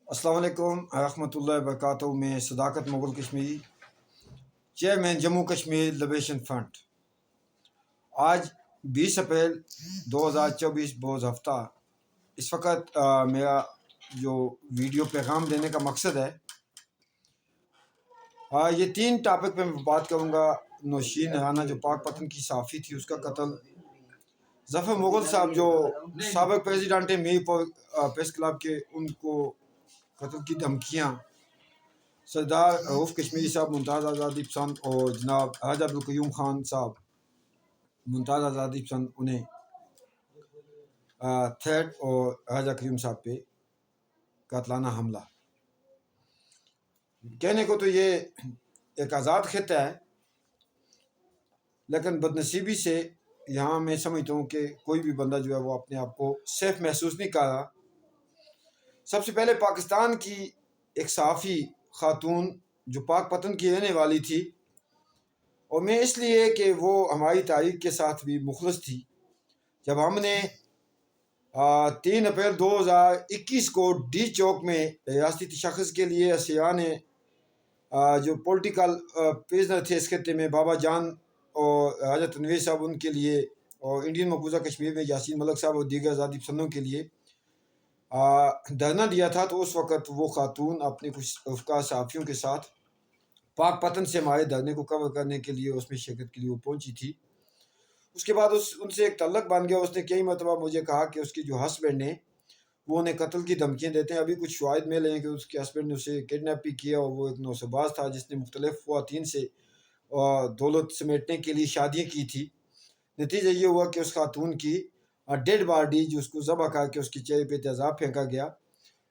अस्सलाम वालेकुम रहमतुल्लाहि वबरकातुहू। में Sadaqat Mughal Kashmiri, chairman Jammu Kashmir liberation front. आज 20 अप्रैल 2024 बोझ हफ्ता। इस वक्त मेरा जो वीडियो पैगाम देने का मकसद है, ये 3 टॉपिक पे मैं बात करूँगा। नौशीन राना जो पाक पतन की सहाफ़ी थी, उसका कत्ल। ज़फ़र मुग़ल साहब जो साबिक़ प्रेसिडेंट हैं मीरपुर प्रेस क्लब के, उनको कत्ल की धमकियाँ। सरदार रऊफ़ कश्मीरी साहब मुमताज़ आज़ादी पसंद और जनाब हाजी अब्दुल क़य्यूम खान साहब मुमताज़ आज़ादी पसंद, उन्हें थ्रेट और हाजी क़य्यूम साहब पे कातलाना हमला। कहने को तो ये एक आज़ाद खित्ता है, लेकिन बदनसीबी से यहाँ मैं समझता हूँ कि कोई भी बंदा जो है वो अपने आप को सेफ महसूस नहीं कर रहा। सबसे पहले पाकिस्तान की एक सहाफ़ी खातून जो पाक पतन की रहने वाली थी, और मैं इसलिए कि वो हमारी तारीख के साथ भी मुखलस थी। जब हमने 3 अप्रैल 2021 को डी चौक में रियासती तशख़्ख़ुस के लिए सिया ने जो पॉलिटिकल प्रिजनर थे इस खत्े में, बाबा जान और राजा तनवीर साहब, उनके लिए, और इंडियन मकबूजा कश्मीर में यासीन मलिक साहब और दीगर आज़ादी पसंदों के लिए धरना दिया था। तो उस वक़्त वो खातून अपने कुछ रफ़्का सहाफ़ियों के साथ पाक पतन से हमारे धरने को कवर करने के लिए, उसमें शिरकत के लिए वो पहुंची थी। उसके बाद उनसे एक तल्लक बन गया। उसने कई मरतबा मुझे कहा कि उसकी जो हस्बैंड ने, वो उन्हें कत्ल की धमकियाँ देते हैं। अभी कुछ शवाहिद मिले हैं कि उसके हस्बैंड ने उसे किडनैप भी किया, और वो एक नौसबाज था जिसने मुख्तलिफ ख़वातीन से दौलत समेटने के लिए शादियाँ की थी। नतीजा ये हुआ कि उस खातून की डेड बॉडी जो उसको ज़बह करके उसके चेहरे पे तेज़ाब फेंका गया,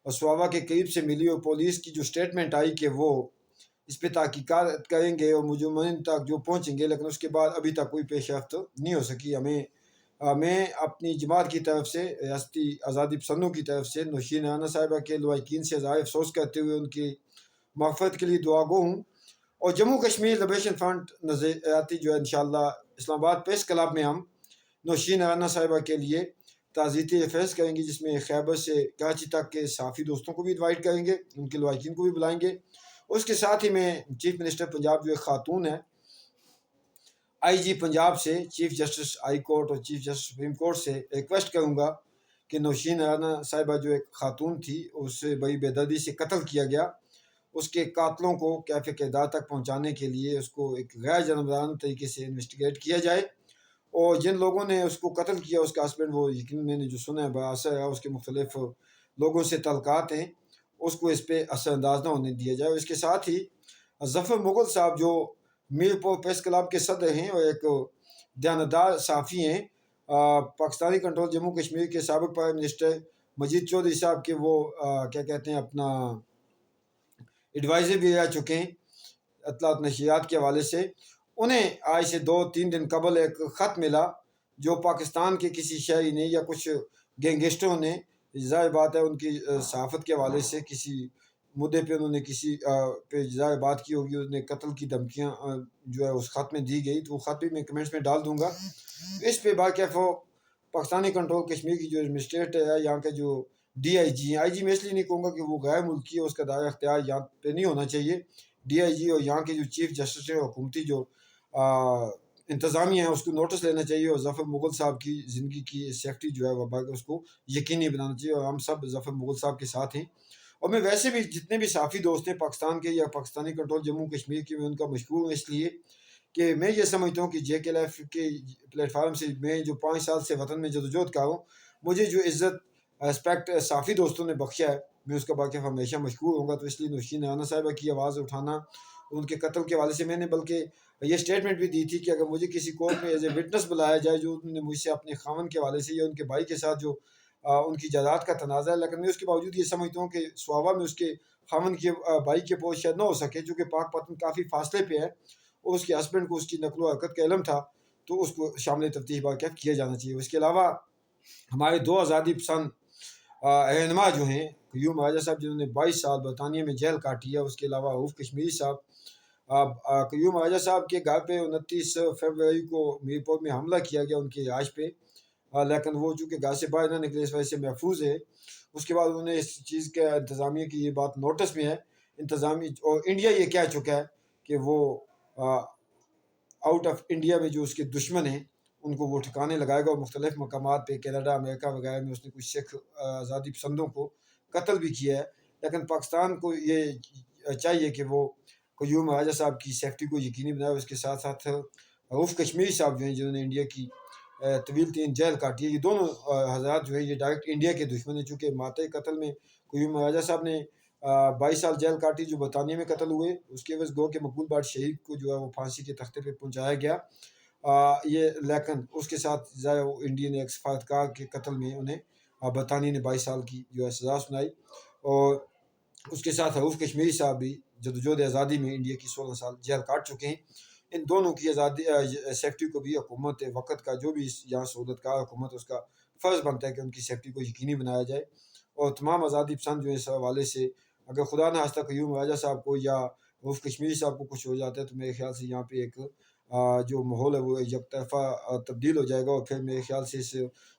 और स्वाबा के करीब से मिली, और पुलिस की जो स्टेटमेंट आई कि वो इस पर तहकीकात करेंगे और मुजरिमीन तक जो पहुँचेंगे, लेकिन उसके बाद अभी तक कोई पेशरफ्त नहीं हो सकी। मैं अपनी जमात की तरफ से, रियासती आज़ादी पसंदों की तरफ से नौशीन राना साहिबा के लवाकिन से ज़ाहिर अफसोस करते हुए उनकी मग़फ़िरत के लिए दुआगो हूँ। और जम्मू कश्मीर लिबरेशन फ्रंट नज़रियाती जो है, इंशाअल्लाह इस्लामाबाद प्रेस क्लब में हम नौशीन राना साहिबा के लिए ताज़ियती रिफ्रेंस करेंगे, जिसमें खैबर से कराची तक के सहाफ़ी दोस्तों को भी इन्वाइट करेंगे, उनके लवाकिन को भी बुलाएंगे। उसके साथ ही मैं चीफ मिनिस्टर पंजाब जो एक खातून है, IG पंजाब से, चीफ जस्टिस हाई कोर्ट और चीफ जस्टिस सुप्रीम कोर्ट से रिक्वेस्ट करूँगा कि नौशीन राना साहिबा जो एक खातून थी, उसे बड़ी बेदर्दी से कत्ल किया गया। उसके कातलों को कैफ़े किरदार तक पहुँचाने के लिए उसको एक गैर जानबदाराना तरीके से इन्वेस्टिगेट किया जाए, और जिन लोगों ने उसको कत्ल किया, उसका हस्बैंड, वो यकीन मैंने जो सुना है बासर है, उसके मुख्तलिफ लोगों से तल्कात हैं, उसको इस पर असरअंदाज ना होने दिया जाए। इसके साथ ही ज़फ़र मुग़ल साहब जो मीरपुर प्रेस क्लब के सदर हैं और एक दयानतदार सहाफ़ी हैं, पाकिस्तानी कंट्रोल जम्मू कश्मीर के साबिक़ प्राइम मिनिस्टर मजीद चौधरी साहब के वो क्या कहते हैं, अपना एडवाइज़र भी रह चुके हैं इत्तलात नशियात के हवाले से। उन्हें आज से 2-3 दिन कबल एक ख़त मिला, जो पाकिस्तान के किसी शहरी ने या कुछ गैंगस्टरों ने, ज़ाहिर बात है उनकी सहाफ़त के हवाले से किसी मुद्दे पे उन्होंने किसी पे ज़ाहिर बात की होगी, उन्हें कत्ल की धमकियाँ जो है उस ख़त में दी गई। तो वो ख़त भी मैं कमेंट्स में डाल दूँगा। इस पे बाक़ायदा पाकिस्तानी कंट्रोल कश्मीर की जो एडमिनिस्ट्रेटर है, यहाँ के जो DIG हैं, IG मैं इसलिए नहीं कहूँगा कि वो गैर मुल्की है, उसका दायरा इख्तियार यहाँ पे नहीं होना चाहिए। DIG और यहाँ के जो चीफ जस्टिस है, हुकूमती जो इंतज़ामिया है, उसको नोटिस लेना चाहिए, और ज़फ़र मुग़ल साहब की ज़िंदगी की सेफ्टी जो है वह उसको यकीनी बनाना चाहिए। और हम सब ज़फ़र मुग़ल साहब के साथ हैं। और मैं वैसे भी जितने भी सहाफ़ी दोस्त हैं पाकिस्तान के या पाकिस्तानी कंट्रोल जम्मू कश्मीर के, मैं उनका मशकूर हूँ, इसलिए कि मैं ये समझता हूँ कि JKLF के प्लेटफार्म से मैं जो 5 साल से वतन में जदोजहद कर रहा हूँ, मुझे जो इज़्ज़त रिस्पेक्ट सहाफ़ी दोस्तों ने बख्शा है, मैं उसका बाक़ी हमेशा मशकूर होऊंगा। तो इसलिए नौशीन राना साहिबा की आवाज़ उठाना, उनके कत्ल के हवाले से मैंने बल्कि ये स्टेटमेंट भी दी थी कि अगर मुझे किसी कोर्ट में एज ए विटनेस बुलाया जाए, जो उन्होंने मुझसे अपने खामन के हवाले से या उनके भाई के साथ जो उनकी जायदाद का तनाज़ा है, लेकिन मैं उसके बावजूद ये समझता हूँ कि स्वाबा में उसके खामन के भाई के पोस्ट शायद ना हो सके, चूँकि पाक पतन काफ़ी फासले पे है, और उसके हस्बैंड को उसकी नकलो हरकत का इल्म था, तो उसको शामिल तफ्तीश बाक़ायदा किया जाना चाहिए। इसके अलावा हमारे 2 आज़ादी पसंद रहनुमा जो हैं, क़य्यूम राजा साहब जिन्होंने 22 साल बरतानिया में जेल काटी है, उसके अलावा रऊफ़ कश्मीरी साहब, क़य्यूम राजा साहब के घर पे 29 फरवरी को मीरपुर में हमला किया गया उनकी रिहाइश पे, लेकिन वो चूँकि घर से बाहर ना निकले, इस वजह से महफूज है। اس کے بعد انہوں نے اس چیز کے انتظامیہ کی یہ بات نوٹس میں ہے انتظامی، اور انڈیا یہ کہہ چکا ہے کہ وہ آؤٹ آف انڈیا میں جو اس کے دشمن ہیں ان کو وہ ٹھکانے لگائے گا، اور مختلف مقامات پہ کینیڈا، امریکہ وغیرہ میں اس نے کچھ سکھ آزادی پسندوں کو قتل بھی کیا ہے۔ لیکن پاکستان کو یہ چاہیے کہ وہ قیوم مہاجر صاحب کی سیفٹی کو یقینی بنائے، اس کے ساتھ ساتھ رؤف کشمیری صاحب جو ہیں جنہوں نے انڈیا کی طویل ترین جیل کاٹی ہے، یہ دونوں حضرات جو ہے یہ ڈائریکٹ انڈیا کے دشمن ہیں، چونکہ ماتے قتل میں قیوم مہاجر صاحب نے 22 سال جیل کاٹی جو برطانیہ میں قتل ہوئے، اس کے عوض گو کہ مقبول بٹ شہید کو جو ہے وہ پھانسی کے تختے پہ پہنچایا گیا، یہ لیکن اس کے ساتھ ظاہر وہ انڈین ایک سفارتکار کے قتل میں انہیں برطانیہ نے 22 سال کی جو ہے سزا سنائی، اور اس کے ساتھ رؤف کشمیری صاحب بھی جدوجہد آزادی میں انڈیا کی 16 سال جیل کاٹ چکے ہیں۔ ان دونوں کی آزادی سیفٹی کو بھی حکومت وقت کا جو بھی یہاں سہولت کار حکومت اس کا فرض بنتا ہے کہ ان کی سیفٹی کو یقینی بنایا جائے، اور تمام آزادی پسند جو ہے اس حوالے سے اگر خدا نہ خواستہ قیوم مہاجر صاحب کو یا رؤف کشمیری صاحب کو کچھ ہو جاتا ہے تو میرے خیال سے یہاں پہ ایک جو ماحول ہے وہ یک طرفہ تبدیل ہو جائے گا، اور پھر میرے خیال سے اس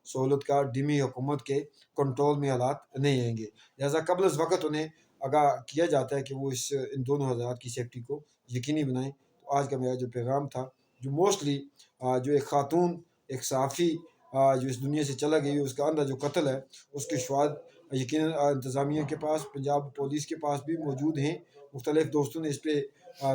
سہولت کار ڈمی حکومت کے کنٹرول میں حالات نہیں آئیں گے، لہٰذا قبل از وقت انہیں آگاہ کیا جاتا ہے کہ وہ ان دونوں حضرات کی سیفٹی کو یقینی بنائیں۔ تو آج کا میرا جو پیغام تھا جو موسٹلی جو ایک خاتون ایک صحافی جو اس دنیا سے چلا گئی اس کا اندھا جو قتل ہے اس کے شواہد یقیناً انتظامیہ کے پاس، پنجاب پولیس کے پاس بھی موجود ہیں، مختلف دوستوں نے اس پہ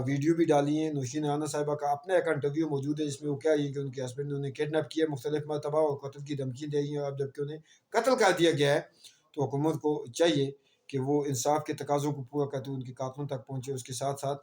ویڈیو بھی ڈالی ہیں، نوشین رانا صاحبہ کا اپنا ایک انٹرویو موجود ہے جس میں وہ کہہ رہی ہیں کہ ان کے ہسبینڈ نے انہیں کڈنیپ کیا مختلف مرتبہ اور قتل کی دھمکی دے رہی ہیں، اور اب جبکہ انہیں قتل کر دیا گیا ہے تو حکومت کو چاہیے کہ وہ انصاف کے تقاضوں کو پورا کرتے ہوئے ان کے قاتلوں تک پہنچے، اس کے ساتھ ساتھ